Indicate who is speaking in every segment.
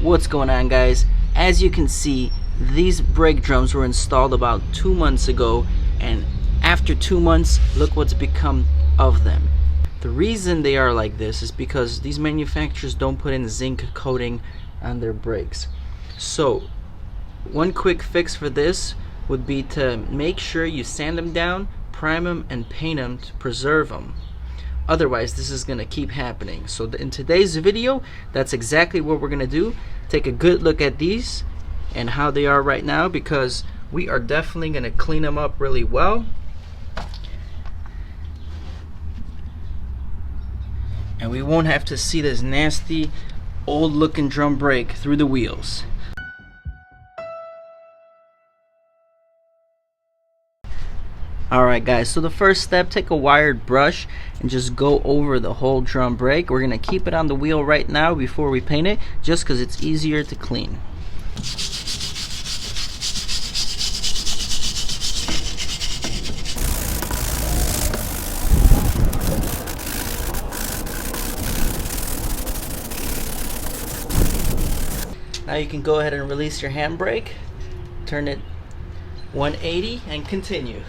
Speaker 1: What's going on, guys? As you can see, these brake drums were installed about 2 months ago, and after 2 months, look what's become of them. The reason they are like this is because these manufacturers don't put in zinc coating on their brakes. So one quick fix for this would be to make sure you sand them down, prime them, and paint them to preserve them. Otherwise, this is going to keep happening. So in today's video, that's exactly what we're going to do. Take a good look at these and how they are right now, because we are definitely going to clean them up really well. And we won't have to see this nasty, old looking drum brake through the wheels. Alright guys, so the first step, take a wired brush and just go over the whole drum brake. We're going to keep it on the wheel right now before we paint it, just because it's easier to clean. Now you can go ahead and release your handbrake, turn it 180 and continue.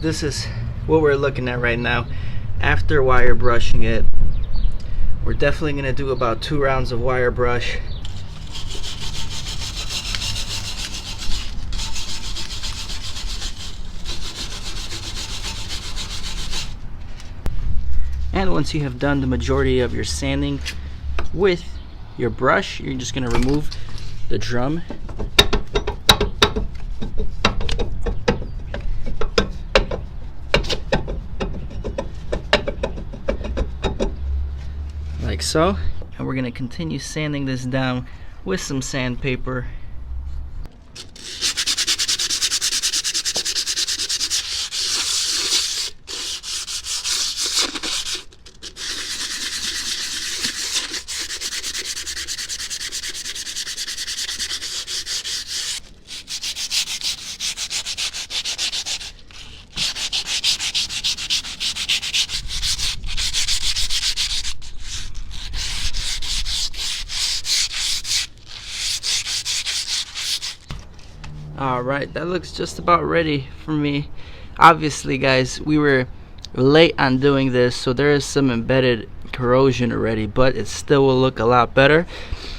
Speaker 1: This is what we're looking at right now. After wire brushing it, we're definitely going to do about 2 rounds of wire brush. And once you have done the majority of your sanding with your brush, you're just going to remove the drum. Like so. And we're going to continue sanding this down with some sandpaper. Alright, that looks just about ready for me. Obviously, guys, we were late on doing this, so there is some embedded corrosion already, but it still will look a lot better.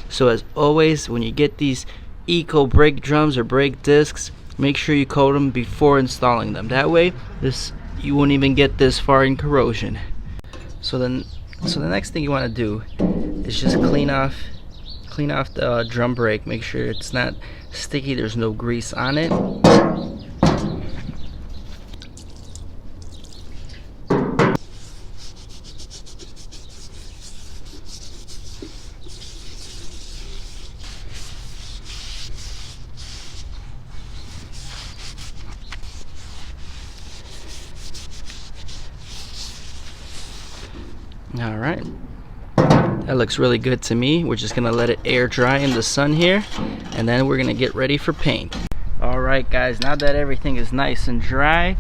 Speaker 1: So as always, when you get these eco brake drums or brake discs, make sure you coat them before installing them. That way, you won't even get this far in corrosion. So the next thing you want to do is just clean off the drum brake. Make sure it's not sticky, there's no grease on it. All right, that looks really good to me. We're just gonna let it air dry in the sun here, and then we're gonna get ready for paint. Alright guys, now that everything is nice and dry,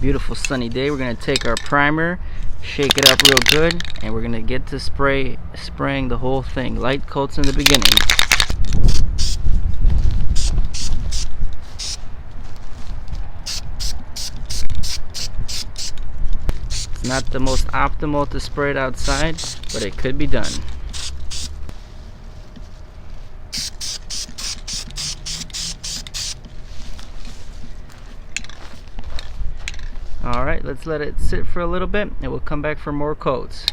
Speaker 1: beautiful sunny day, we're gonna take our primer, shake it up real good, and we're gonna get to spraying the whole thing. Light coats in the beginning. It's not the most optimal to spray it outside, but it could be done. Alright, let's let it sit for a little bit and we'll come back for more coats.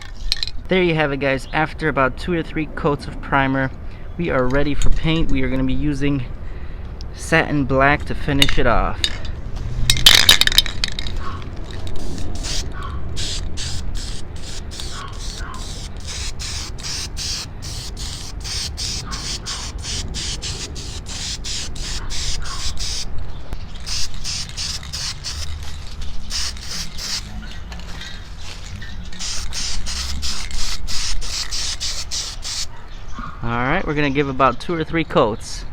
Speaker 1: There you have it, guys. After about 2 or 3 coats of primer, we are ready for paint. We are going to be using satin black to finish it off. Alright, we're gonna give about 2 or 3 coats.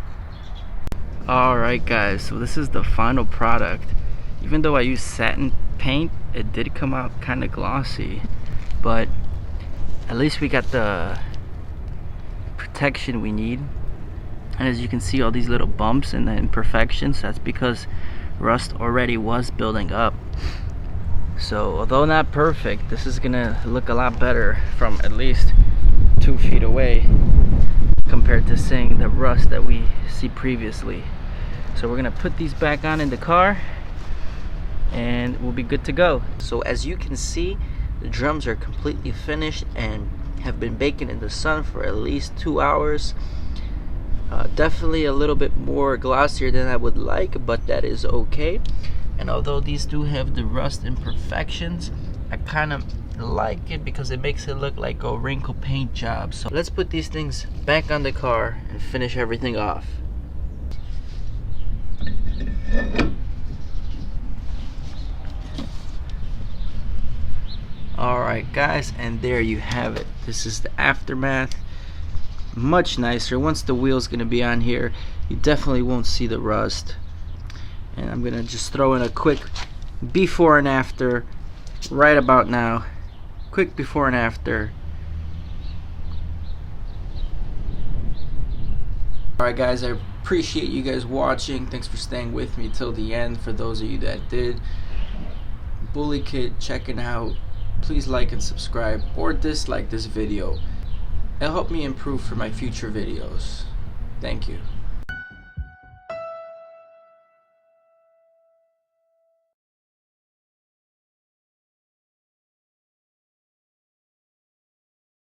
Speaker 1: Alright guys, so this is the final product. Even though I used satin paint, it did come out kind of glossy, but at least we got the protection we need. And as you can see, all these little bumps and the imperfections, that's because rust already was building up. So although not perfect, this is gonna look a lot better from at least 2 feet away compared to seeing the rust that we see previously. So we're gonna put these back on in the car and we'll be good to go. So as you can see, the drums are completely finished and have been baking in the sun for at least 2 hours. Definitely a little bit more glossier than I would like, but that is okay. And although these do have the rust imperfections, I kind of like it because it makes it look like a wrinkle paint job. So let's put these things back on the car and finish everything off. Alright guys, and there you have it. This is the aftermath. Much nicer. Once the wheel's gonna be on here, you definitely won't see the rust. And I'm gonna just throw in a quick before and after right about now. Quick before and after. Alright guys, I appreciate you guys watching. Thanks for staying with me till the end. For those of you that did, Bully Kid checking out. Please like and subscribe or dislike this video. It'll help me improve for my future videos. Thank you.